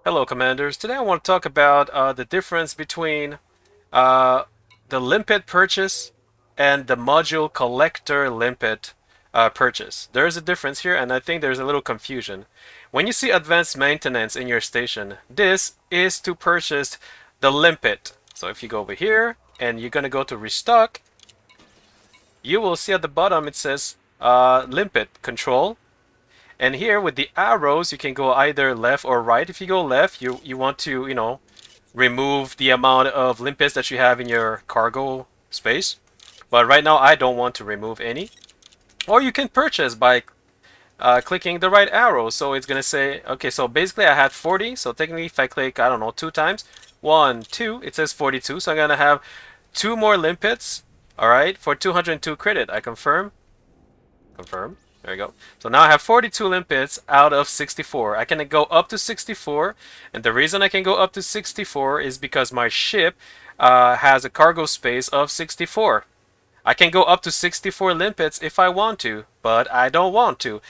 Hello, Commanders. Today I want to talk about the difference between uh, the limpet purchase and the module collector limpet purchase. There is a difference here, and I think there's a little confusion. When you see advanced maintenance in your station, this is to purchase the limpet. So if you go over here and you're going to go to restock, you will see at the bottom it says limpet control. And here with the arrows, you can go either left or right. If you go left, you want to, remove the amount of limpets that you have in your cargo space. But right now, I don't want to remove any. Or you can purchase by clicking the right arrow. So it's going to say, okay, so basically I had 40. So technically, if I click, I don't know, 2 times, 1, 2, it says 42. So I'm going to have 2 more limpets, all right, for 202 credit. I confirm. Confirm. There we go. So now I have 42 limpets out of 64. I can go up to 64, and the reason I can go up to 64 is because my ship has a cargo space of 64. I can go up to 64 limpets if I want to, but I don't want to.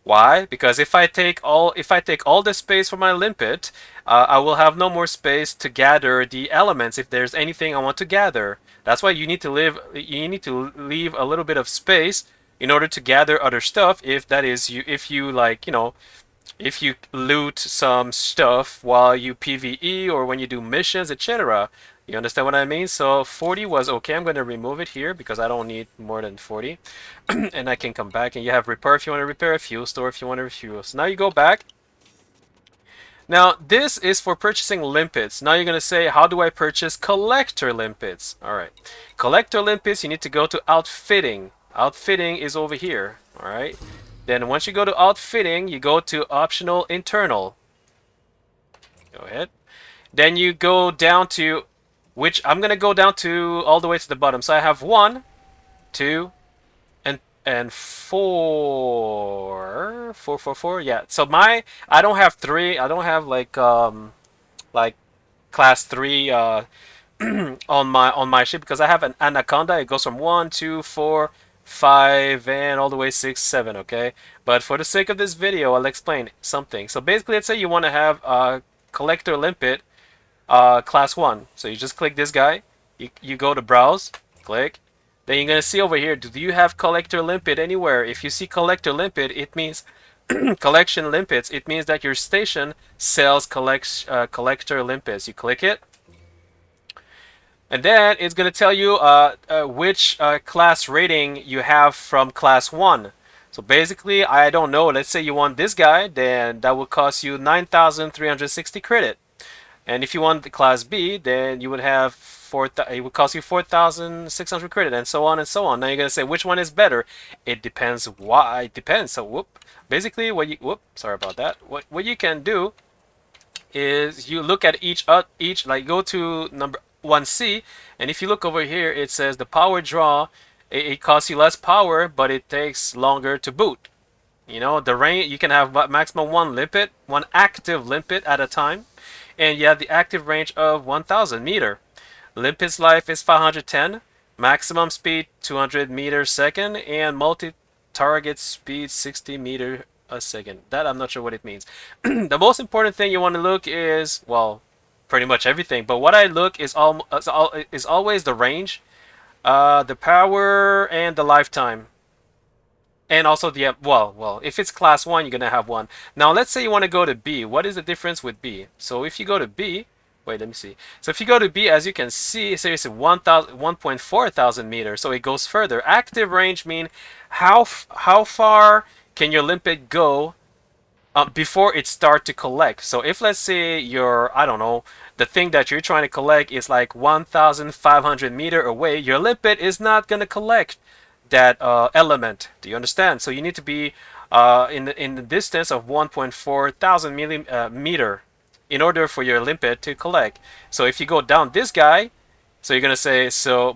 Why? Because if I take all the space for my limpet, I will have no more space to gather the elements if there's anything I want to gather. That's why you need to leave a little bit of space in order to gather other stuff. If you loot some stuff while you PvE or when you do missions, etc. You understand what I mean? So 40 was okay. I'm going to remove it here because I don't need more than 40. And I can come back, and you have repair if you want to repair, a fuel store if you want to refuel. So now you go back. Now this is for purchasing limpets. Now you're going to say, how do I purchase collector limpets? Alright. Collector limpets, you need to go to outfitting. Outfitting is over here. Alright. Then once you go to outfitting, you go to optional internal. Go ahead. Then you go down to, which I'm going to go down to all the way to the bottom. So I have 1, 2, and 4, 4, 4, 4. Yeah. So I don't have 3. I don't have like class 3 on my ship because I have an anaconda. It goes from 1, 2, 4, 5, and all the way 6, 7. Okay. But for the sake of this video, I'll explain something. So basically, let's say you want to have collector limpet class 1. So you just click this guy. You go to browse. Click. Then you're going to see over here, do you have collector limpet anywhere? If you see collector limpet, it means collection limpets. It means that your station sells collector limpets. You click it, and then it's going to tell you which class rating you have from class 1. So basically, I don't know. Let's say you want this guy, then that will cost you 9,360 credit. And if you want the class B, then you would have it would cost you 4,600 credit, and so on and so on. Now you're gonna say which one is better. It depends. Why? It depends. So basically sorry about that. What you can do is you look at each like go to number 1C, and if you look over here, it says the power draw. It costs you less power, but it takes longer to boot. You know, the range, you can have maximum 1 limpet, 1 active limpet at a time, and you have the active range of 1000 meter. Limpet's life is 510, maximum speed 200 meters second, and multi-target speed 60 meter a second. That I'm not sure what it means. The most important thing you want to look is, well, pretty much everything, but what I look is always the range, the power, and the lifetime. And also the, if it's class 1, you're going to have 1. Now, let's say you want to go to B. What is the difference with B? So if you go to B, wait, let me see. So if you go to B, as you can see, it says 1.4 thousand meters. So it goes further. Active range mean how far can your limpet go before it start to collect. So if let's say I don't know, the thing that you're trying to collect is like 1,500 meter away, your limpet is not going to collect that element. Do you understand? So you need to be in the distance of 1.4 thousand meter in order for your limpet to collect. So if you go down this guy, so you're gonna say,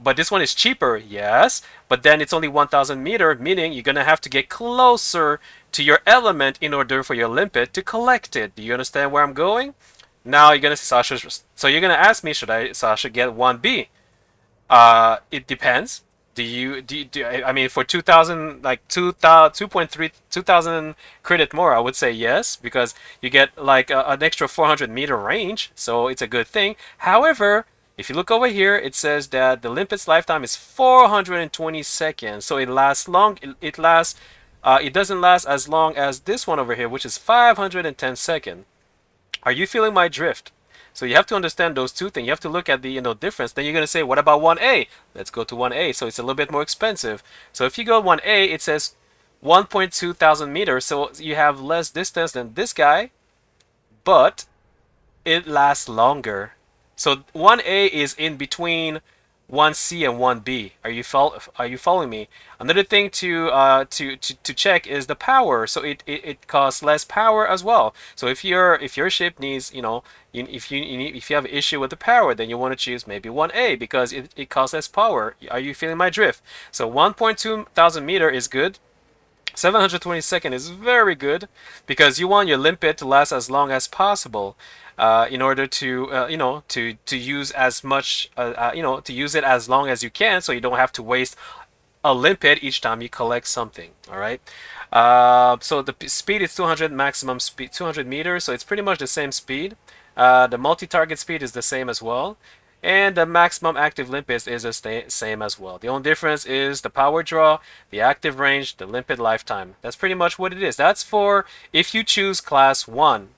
but this one is cheaper, yes, but then it's only 1,000 meter, meaning you're gonna have to get closer to your element in order for your limpet to collect it. Do you understand where I'm going? Now you're gonna say, Sasha, so you're gonna ask me, should I get 1B? It depends. I mean, for 2000, like 2000, 2.3, 2000 credit more, I would say yes, because you get like an extra 400-meter range, so it's a good thing. However, if you look over here, it says that the Limpet's lifetime is 420 seconds, so it lasts long. It lasts, it doesn't last as long as this one over here, which is 510 seconds. Are you feeling my drift? So you have to understand those two things. You have to look at the difference. Then you're gonna say, what about 1A? Let's go to 1A. So it's a little bit more expensive. So if you go 1A, it says 1.2 thousand meters. So you have less distance than this guy, but it lasts longer. So 1A is in between 1C and 1B. Are you following me? Another thing to check is the power. So it costs less power as well. So if your ship needs, if you have an issue with the power, then you want to choose maybe 1A because it costs less power. Are you feeling my drift? So 1.2 thousand meter is good. 722nd is very good because you want your limpet to last as long as possible, in order to to use as much, to use it as long as you can, so you don't have to waste a limpet each time you collect something. All right. So the speed is 200, maximum speed 200 meters, so it's pretty much the same speed. The multi-target speed is the same as well. And the maximum active limpet is the same as well. The only difference is the power draw, the active range, the limpet lifetime. That's pretty much what it is. That's for if you choose class 1.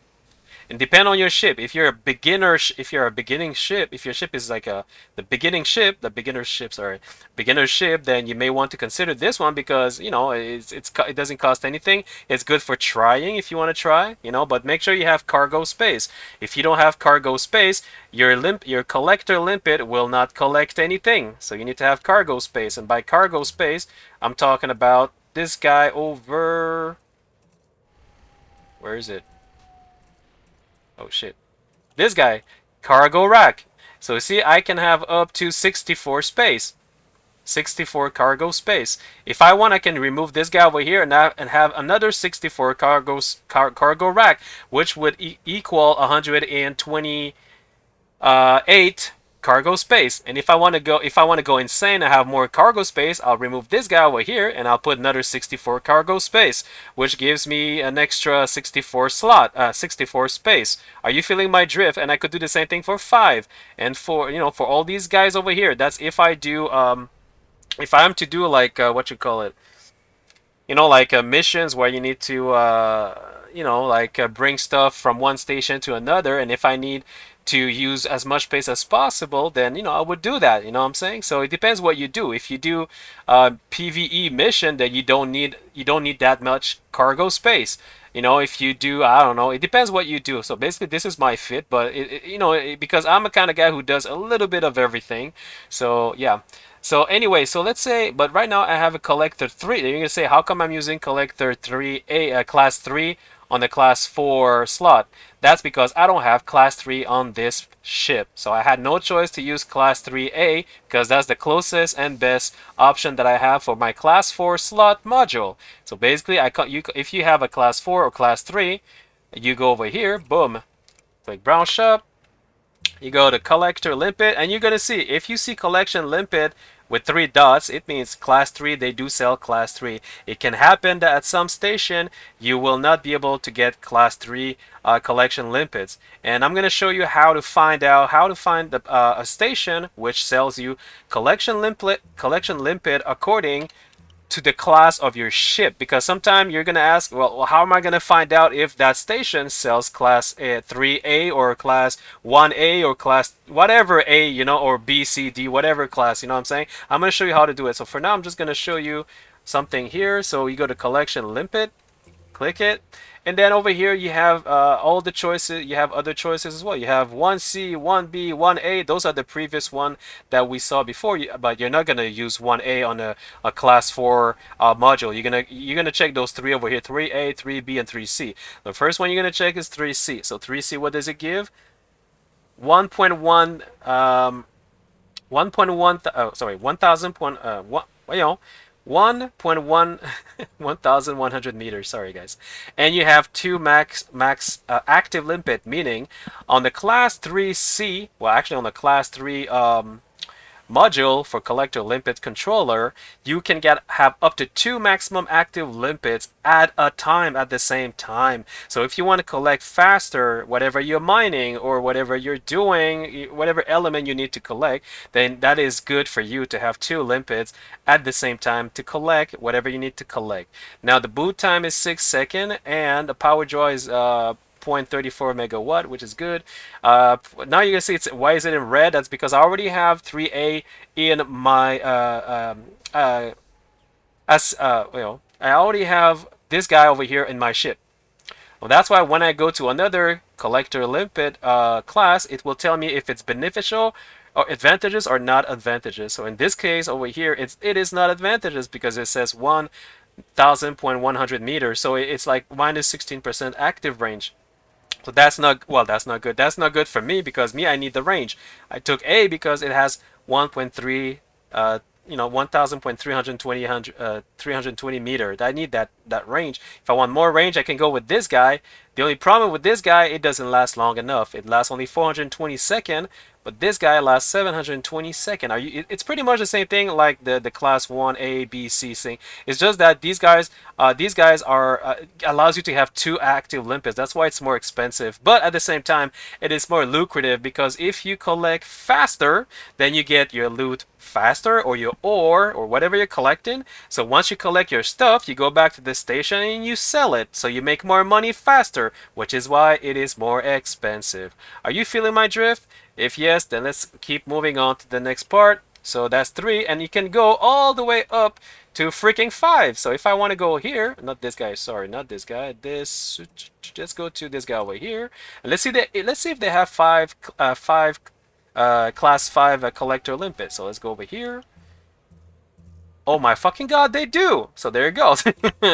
And depend on your ship. If you're a beginner, if you're a beginning ship, if your ship is like the beginning ship, the beginner ship, sorry, beginner ship, then you may want to consider this one because it doesn't cost anything. It's good for trying if you want to try, but make sure you have cargo space. If you don't have cargo space, your collector limpet will not collect anything. So you need to have cargo space, and by cargo space, I'm talking about this guy over. Where is it? Oh shit. This guy, cargo rack. So see, I can have up to 64 space. 64 cargo space. If I want, I can remove this guy over here and have another 64 cargo rack, which would equal 128 cargo space. And if I want to go insane and have more cargo space, I'll remove this guy over here and I'll put another 64 cargo space, which gives me an extra 64 slot, 64 space. Are you feeling my drift? And I could do the same thing for 5 and for all these guys over here. That's if I do if I'm to do like what you call it, like missions where you need to like bring stuff from one station to another, and if I need to use as much space as possible, then I would do that. You know what I'm saying? So it depends what you do. If you do PvE mission, then you don't need that much cargo space. If you do, I don't know, it depends what you do. So basically, this is my fit, but because I'm a kind of guy who does a little bit of everything. So yeah. So anyway, so let's say, but right now I have a collector 3. You're gonna say, how come I'm using collector 3A, class 3 on the class 4 slot? That's because I don't have class 3 on this ship. So I had no choice to use class 3A because that's the closest and best option that I have for my class 4 slot module. So basically, if you have a class 4 or class 3, you go over here, boom, click brown shop. You go to collector limpet, and you're gonna see, if you see collection limpet with 3 dots, it means class 3. They do sell class 3. It can happen that at some station you will not be able to get class 3 collection limpets, and I'm gonna show you how to find a station which sells you collection limpet according to the class of your ship, because sometimes you're gonna ask, well, how am I gonna find out if that station sells class 3A or class 1A or class whatever A, or B, C, D, whatever class, what I'm saying? I'm gonna show you how to do it. So for now, I'm just gonna show you something here. So you go to collection limpet, click it, and then over here you have all the choices. You have other choices as well. You have 1C, 1B, 1A. Those are the previous one that we saw before, but you're not gonna use 1A on a class 4 module. You're gonna check those 3 over here: 3A, 3B, and 3C. The first one you're gonna check is 3C. So 3C, what does it give? 1.1 1.1 sorry, 1000 point, 1.1 1100 meters, sorry guys. And you have 2 max active limpet, meaning on the class 3C, well actually on the class 3 module for collector limpet controller, you can have up to 2 maximum active limpets at a time at the same time. So if you want to collect faster whatever you're mining or whatever you're doing, whatever element you need to collect, then that is good for you to have 2 limpets at the same time to collect whatever you need to collect. Now the boot time is 6 seconds and the power draw is 0.34 megawatt, which is good. Now you can see why is it in red? That's because I already have 3A in my I already have this guy over here in my ship. Well, that's why when I go to another collector limpet class, it will tell me if it's beneficial or advantages or not advantages. So in this case over here, it is not advantages because it says 1,100 meters. So it's like minus 16% active range. So that's not, well, that's not good. That's not good for me because I need the range. I took A because it has 1.3, 320 meter. I need that range. If I want more range, I can go with this guy. The only problem with this guy, it doesn't last long enough. It lasts only 420 seconds, but this guy lasts 720 seconds. It's pretty much the same thing like the class 1A, B, C thing. It's just that these guys are allows you to have 2 active limpets. That's why it's more expensive. But at the same time, it is more lucrative because if you collect faster, then you get your loot faster or your ore or whatever you're collecting. So once you collect your stuff, you go back to the station and you sell it. So you make more money faster, which is why it is more expensive. Are you feeling my drift? If yes, then let's keep moving on to the next part. So that's 3, and you can go all the way up to freaking 5. So if I want to go here, not this guy, sorry, not this guy, let's go to this guy over here, and let's see if they have five class 5 collector limpets. So let's go over here. Oh my fucking god, they do! So there it goes.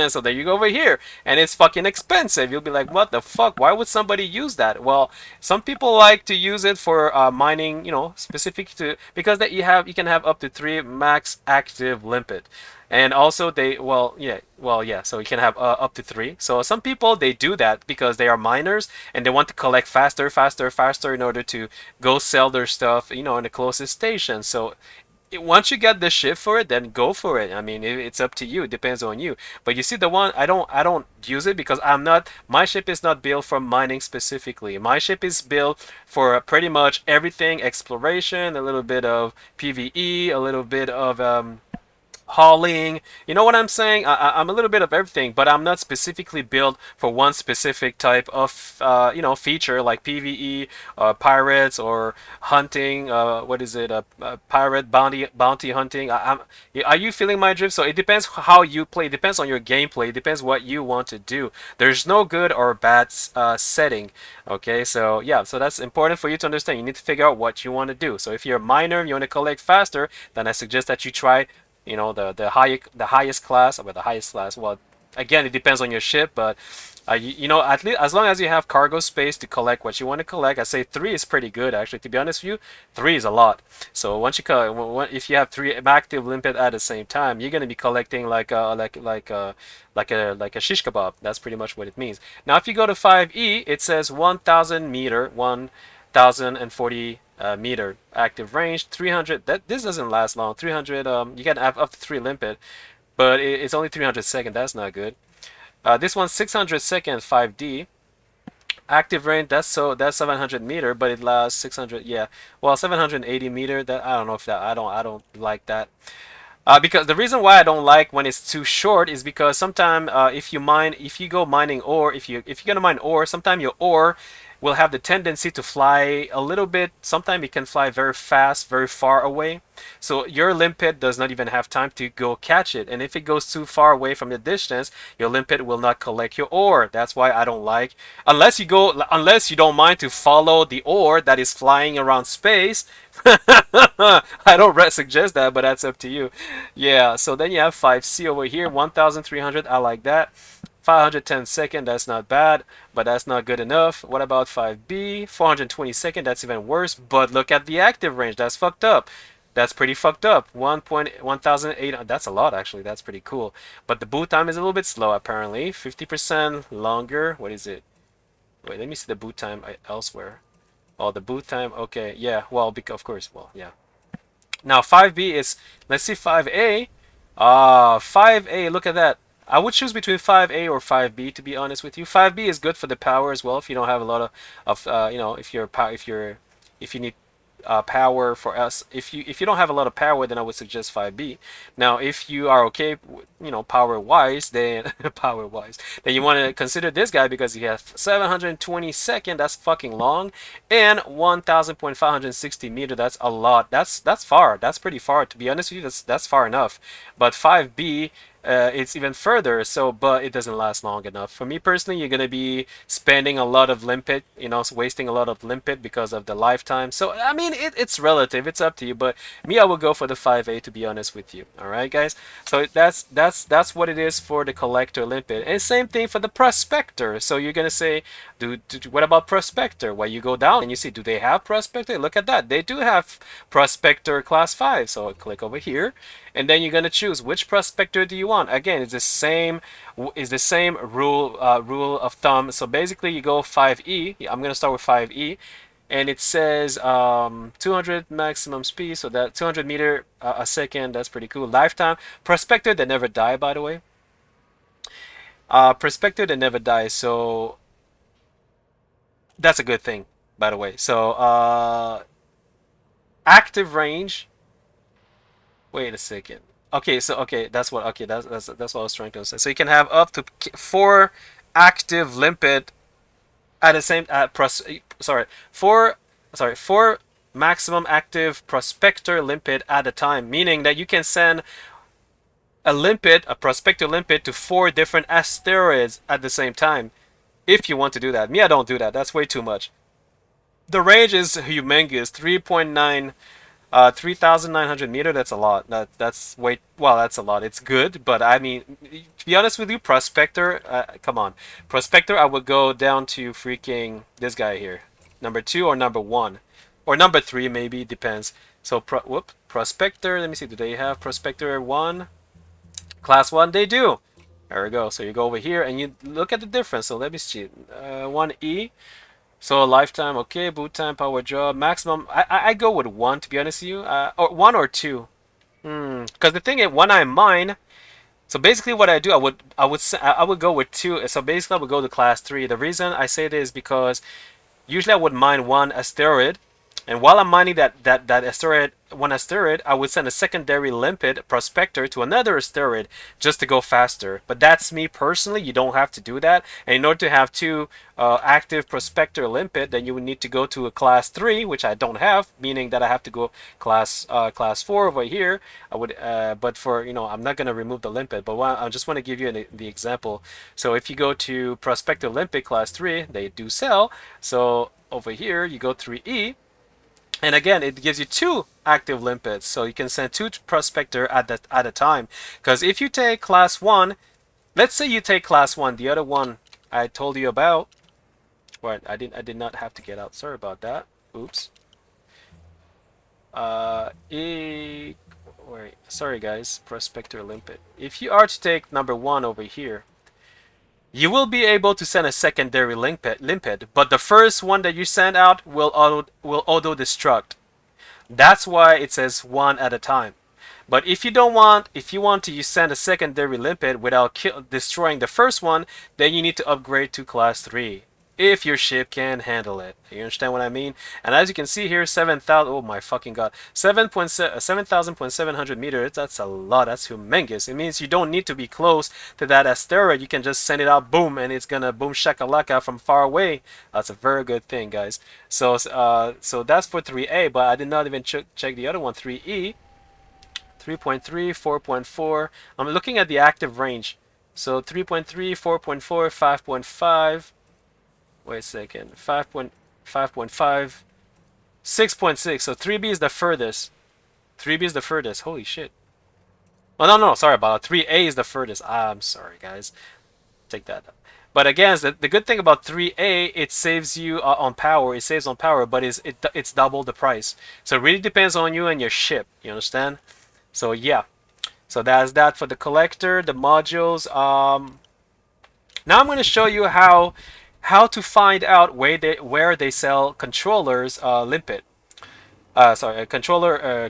So there you go over here. And it's fucking expensive. You'll be like, what the fuck? Why would somebody use that? Well, some people like to use it for mining, specific to, because you can have up to 3 max active limpet. And also so you can have up to 3. So some people, they do that because they are miners and they want to collect faster in order to go sell their stuff, in the closest station. So once you get the ship for it, then go for it. I mean, it's up to you. It depends on you. But you see, the one I don't use it because my ship is not built for mining specifically. My ship is built for pretty much everything: exploration, a little bit of PvE, a little bit of hauling. You know what I'm saying? I'm a little bit of everything, but I'm not specifically built for one specific type of feature like PvE, pirates, or hunting. What is it? Pirate bounty hunting. Are you feeling my drift? So it depends how you play. It depends on your gameplay. It depends what you want to do. There's no good or bad setting. Okay, so yeah, so that's important for you to understand. You need to figure out what you want to do. So if you're a miner and you want to collect faster, then I suggest that you try the highest class, or the highest class. Well, again, it depends on your ship, but at least as long as you have cargo space to collect what you want to collect, I say 3 is pretty good actually. To be honest with you, 3 is a lot. So once if you have 3 active limpet at the same time, you're gonna be collecting like a shish kebab. That's pretty much what it means. Now, if you go to 5E, it says 1,000 meter, 1,040 meter active range, 300. This doesn't last long. 300. You can have up to 3 limpet, but it's only 300 seconds. That's not good. This one's 600 seconds, 5D. Active range. That's 700 meter, but it lasts 600. Yeah, well, 780 meter. That I don't know if that I don't like that. Because the reason why I don't like when it's too short is because sometimes if you go mining ore, if you're gonna mine ore, sometimes your ore will have the tendency to fly a little bit. Sometimes it can fly very fast, very far away. So your limpet does not even have time to go catch it. And if it goes too far away from the distance, your limpet will not collect your ore. That's why I don't like, unless you don't mind to follow the ore that is flying around space. I don't suggest that, but that's up to you. Yeah, so then you have 5C over here, 1,300. I like that. 510 second, that's not bad, but that's not good enough. What about 5B? 420 second, that's even worse. But look at the active range, that's fucked up. That's pretty fucked up. 1,800. That's a lot actually. That's pretty cool. But the boot time is a little bit slow apparently. 50% longer. What is it? Wait, let me see the boot time elsewhere. Oh, the boot time. Okay, yeah. Well, because of course. Well, yeah. Now 5B is, let's see 5A. 5A, look at that. I would choose between 5A or 5B to be honest with you. 5B is good for the power as well if you don't have a lot of you know, if you need power for us. If you don't have a lot of power, then I would suggest 5B. Now, if you are okay, you know, power wise, then power wise, then you want to consider this guy because he has 720 second. That's fucking long, and 1,560 meter. That's a lot. That's far. That's pretty far. To be honest with you, that's far enough. But 5B, it's even further, so but it doesn't last long enough. For me personally, you're gonna be spending a lot of limpet, you know, wasting a lot of limpet because of the lifetime. So I mean, it's relative, it's up to you. But me, I would go for the 5A to be honest with you. All right, guys. So that's what it is for the collector limpet, and same thing for the prospector. So you're gonna say, what about prospector? Well, you go down and you see, do they have prospector? Look at that, they do have prospector class 5. So click over here, and then you're gonna choose which prospector do you want. Again, it's the same rule of thumb. So basically, you go 5E. I'm gonna start with 5E, and it says 200 maximum speed, so that 200 meter a second. That's pretty cool. Lifetime prospector, they never die, by the way. Prospector, they never die, so that's a good thing, by the way. So active range. Wait a second. Okay, so okay, that's what I was trying to say. So you can have up to 4 active limpet at the same sorry, four maximum active prospector limpet at a time, meaning that you can send a prospector limpet to 4 different asteroids at the same time if you want to do that. Me, I don't do that. That's way too much. The range is humongous, 3.9 3,900 meter. That's a lot. That's way, well, that's a lot. It's good, but I mean, to be honest with you, Prospector, come on, Prospector, I would go down to freaking this guy here, number 2 or number 1, or number 3 maybe, depends. So Prospector. Let me see. Do they have Prospector 1, class 1? They do. There we go. So you go over here and you look at the difference. So let me see. 1E. So lifetime, okay, boot time, power job, maximum. I go with 1 to be honest with you, or 1 or 2. Because the thing is, when I mine, so basically what I do, I would go with 2. So basically, I would go to class 3. The reason I say this is because usually I would mine 1 asteroid, and while I'm mining that asteroid, 1 asteroid, I would send a secondary limpet prospector to another asteroid just to go faster. But that's me personally. You don't have to do that. And in order to have 2 active prospector limpet, then you would need to go to a class 3, which I don't have, meaning that I have to go class 4 over here. I would, but for, you know, I'm not gonna remove the limpet, but I just want to give you the example. So if you go to prospector limpet class 3, they do sell. So over here you go 3E. And again, it gives you 2 active limpets, so you can send 2 prospector at a time. Because if you take class 1, let's say you take class 1, the other one I told you about. Right, I did not have to get out. Sorry about that. Oops. Wait, sorry guys, prospector limpet. If you are to take number 1 over here, you will be able to send a secondary limpet, but the first one that you send out will auto destruct. That's why it says 1 at a time. But if you want to send a secondary limpet without destroying the first one, then you need to upgrade to class 3 if your ship can handle it. You understand what I mean? And as you can see here, 7,000. Oh my fucking god, 7,700 meters. That's a lot. That's humongous. It means you don't need to be close to that asteroid. You can just send it out, boom, and it's gonna boom shakalaka from far away. That's a very good thing, guys. So so that's for 3A, but I did not even check the other one, 3E. 3.3, 4.4. I'm looking at the active range. So 3.3, 4.4, 5.5. Wait a second. 5.5, 6.6. So 3B is the furthest. 3B is the furthest. Holy shit. Oh, no, sorry about it. 3A is the furthest. I'm sorry, guys. Take that. But again, the good thing about 3A, it saves you on power. It saves on power, but it's double the price. So it really depends on you and your ship. You understand? So yeah. So that's that for the collector, the modules. Now I'm going to show you how to find out where they sell controllers, limpet. sorry, a controller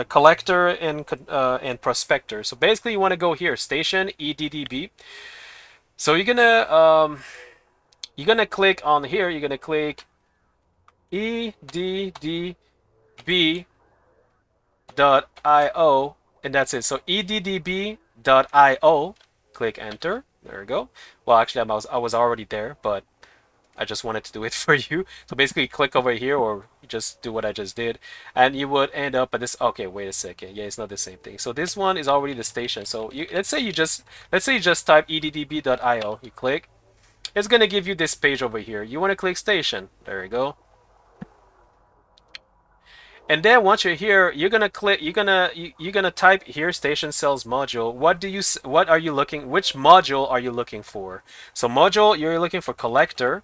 collector and prospector. So basically, you want to go here, station EDDB. So you're gonna click on here. You're gonna click EDDB.io, and that's it. So EDDB.io. Click enter. There we go. Well, actually, I was already there, but I just wanted to do it for you. So basically click over here or just do what I just did and you would end up at this. Okay, wait a second. Yeah, it's not the same thing. So this one is already the station. So let's say you just type eddb.io. You click. It's going to give you this page over here. You want to click station. There you go. And then once you're here, you're gonna click. You're gonna type here station cells module. What are you looking? Which module are you looking for? So module, you're looking for collector.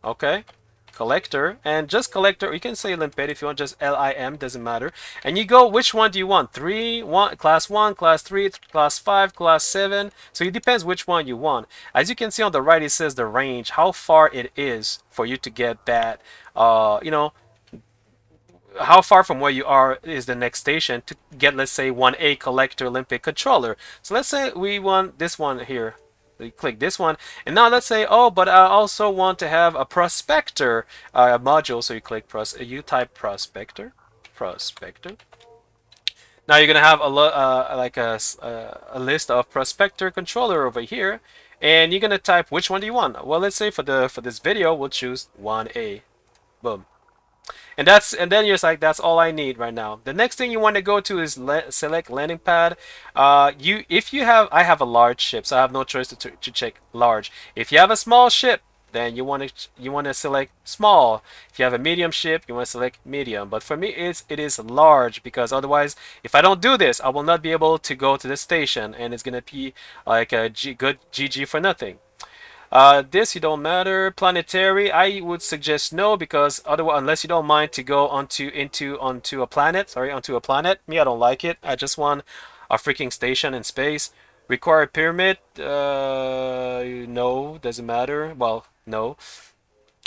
Okay, collector, and just collector. You can say limpet if you want, just LIM, doesn't matter. And you go, which one do you want? Class 1, class 3, class 5, class 7. So it depends which one you want. As you can see on the right, it says the range, how far it is for you to get that, you know, how far from where you are is the next station to get, let's say, 1A collector limpet controller. So let's say we want this one here. We click this one, and now let's say, oh, but I also want to have a prospector module. So you click you type prospector. Now you're gonna have a list of prospector controller over here, and you're gonna type which one do you want. Well, let's say for this video, we'll choose 1A. Boom. And then you're just like, that's all I need right now. The next thing you want to go to is select landing pad. I have a large ship, so I have no choice to check large. If you have a small ship, then you want to select small. If you have a medium ship, you want to select medium. But for me, it is large, because otherwise, if I don't do this, I will not be able to go to the station, and it's gonna be like a good GG for nothing. This you don't matter. Planetary, I would suggest no, because otherwise, unless you don't mind to go onto a planet. Sorry, onto a planet. Me, I don't like it. I just want a freaking station in space. Require pyramid? No, doesn't matter. Well, no.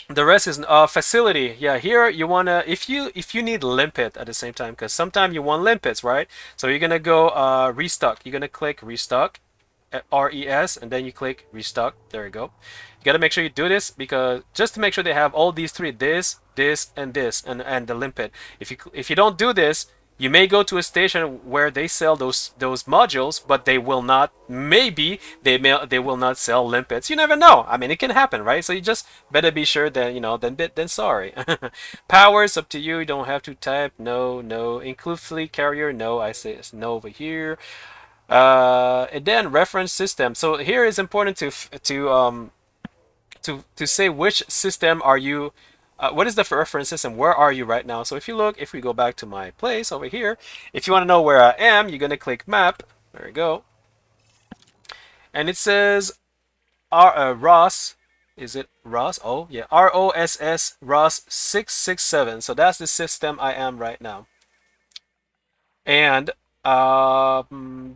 The rest is facility. Yeah, here you wanna, if you need limpet at the same time, because sometimes you want limpets, right? So you're gonna go restock. You're gonna click restock. RES, and then you click restock. There you go. You got to make sure you do this, because just to make sure they have all these three, this, and this, and the limpet. If you don't do this, you may go to a station where they sell those modules, but they will not. Maybe they will not sell limpets. You never know. I mean, it can happen, right? So you just better be sure that, you know, then sorry. Powers, up to you. You don't have to type no. Include fleet carrier, no. I say it's no over here. And then reference system. So here is important to say which system are you. What is the reference system? Where are you right now? So if we go back to my place over here, if you want to know where I am, you're gonna click map. There we go. And it says Ross. Is it Ross? Oh yeah, ROSS Ross 667. So that's the system I am right now. And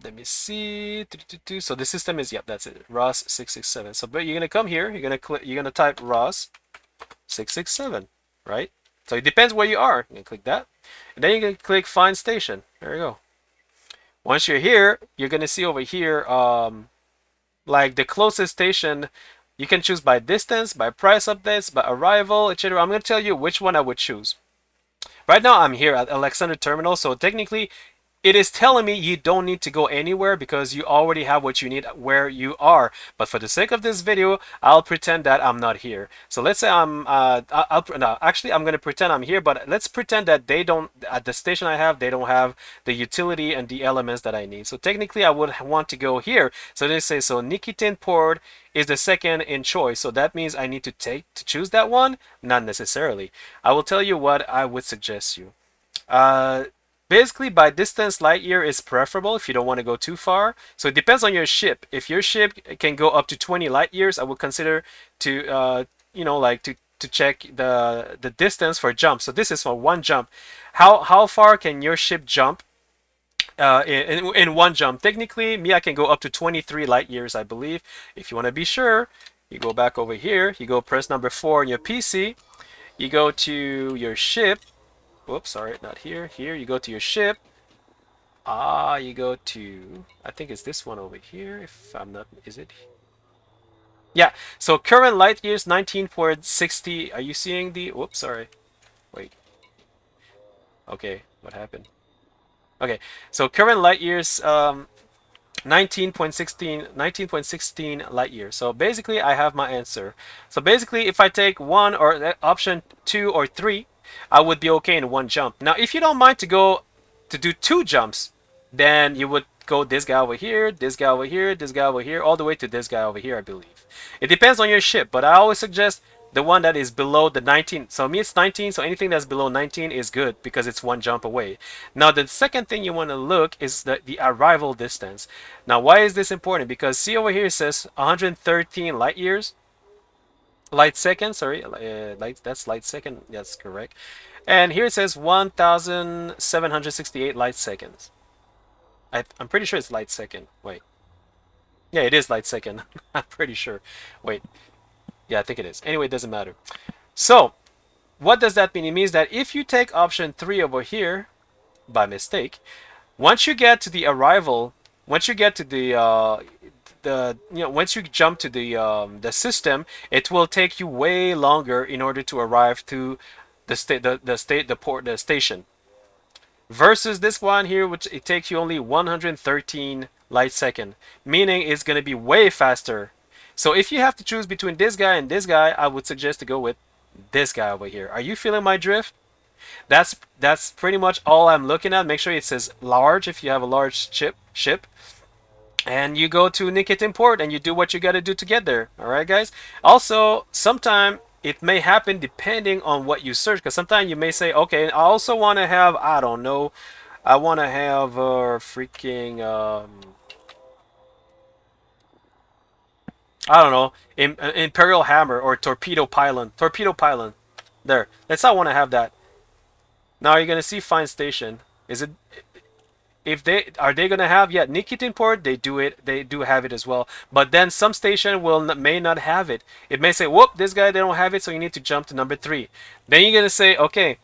let me see. So the system is, yep, that's it. Ross 667. So but you're gonna come here. You're gonna type Ross 667, right? So it depends where you are. You can click that, and then you can click Find Station. There you go. Once you're here, you're gonna see over here, like the closest station. You can choose by distance, by price updates, by arrival, etc. I'm gonna tell you which one I would choose. Right now, I'm here at Alexander Terminal, so technically, it is telling me you don't need to go anywhere because you already have what you need where you are. But for the sake of this video, I'll pretend that I'm not here. So let's say I'm, no, actually I'm going to pretend I'm here, but let's pretend that they don't, at the station I have, they don't have the utility and the elements that I need. So technically I would want to go here. So they say, so Nikitin Port is the second in choice. So that means I need to choose that one? Not necessarily. I will tell you what I would suggest you. Basically, by distance, light year is preferable if you don't want to go too far. So it depends on your ship. If your ship can go up to 20 light years, I would consider to, you know, like to check the distance for jump. So this is for one jump. How far can your ship jump in one jump? Technically, me, I can go up to 23 light years, I believe. If you want to be sure, you go back over here. You go press number 4 on your PC. You go to your ship. Whoops, sorry, not here. Here, you go to your ship. Ah, you go to, I think it's this one over here, if I'm not, is it? Yeah, so current light years 19.60. Are you seeing the, whoops, sorry. Wait, okay, what happened? Okay, so current light years, 19.16 light years. So basically, I have my answer. So basically, if I take one or option 2 or 3, I would be okay in one jump. Now, if you don't mind to go to do 2 jumps, then you would go this guy over here, this guy over here, this guy over here, all the way to this guy over here, I believe. It depends on your ship, but I always suggest the one that is below the 19. So me, it's 19, so anything that's below 19 is good because it's one jump away. Now, the second thing you want to look is the arrival distance. Now, why is this important? Because see over here, it says 113 light years. Light second, sorry, that's light second, that's correct. And here it says 1,768 light seconds. I'm pretty sure it's light second. Wait. Yeah, it is light second. I'm pretty sure. Wait. Yeah, I think it is. Anyway, it doesn't matter. So, what does that mean? It means that if you take option 3 over here, by mistake, once you get to the arrival, once you get to once you jump to the system, it will take you way longer in order to arrive to the station. Versus this one here, which it takes you only 113 light second, meaning it's gonna be way faster. So if you have to choose between this guy and this guy, I would suggest to go with this guy over here. Are you feeling my drift? That's pretty much all I'm looking at. Make sure it says large if you have a large ship. And you go to Nicket Import and you do what you got to do to get there. Alright, guys? Also, sometime it may happen depending on what you search. Because sometimes you may say, okay, I also want to have, I don't know, I want to have freaking, I don't know, Imperial Hammer or Torpedo Pylon. Torpedo Pylon. There. Let's not want to have that. Now you're gonna see Find Station. Is it? If they are they gonna have, yeah, Nikit import, they do it, they do have it as well, but then some station may not have it. It may say, whoop, this guy, they don't have it, so you need to jump to number 3. Then you're gonna say, okay,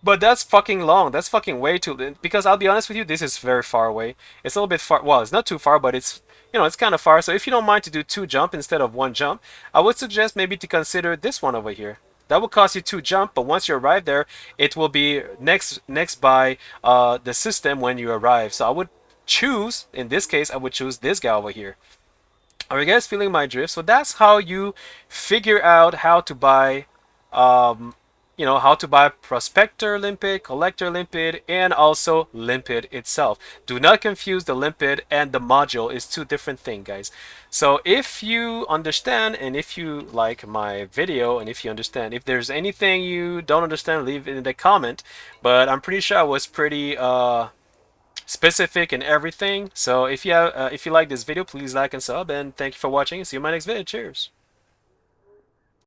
but that's fucking long, that's fucking way too, because I'll be honest with you, this is very far away. It's a little bit far, well, it's not too far, but it's, it's kind of far. So if you don't mind to do 2 jump instead of 1 jump, I would suggest maybe to consider this one over here. That will cost you 2 jump, but once you arrive there, it will be next by the system when you arrive. So I would choose, in this case, I would choose this guy over here. Are you guys feeling my drift? So that's how you figure out how to buy, how to buy Prospector Limpet, Collector Limpet, and also Limpet itself. Do not confuse the Limpet and the module. It's 2 different things, guys. So if you understand, and if you like my video, and if you understand, if there's anything you don't understand, leave it in the comment. But I'm pretty sure I was pretty specific in everything. So if you like this video, please like and sub, and thank you for watching. See you in my next video. Cheers.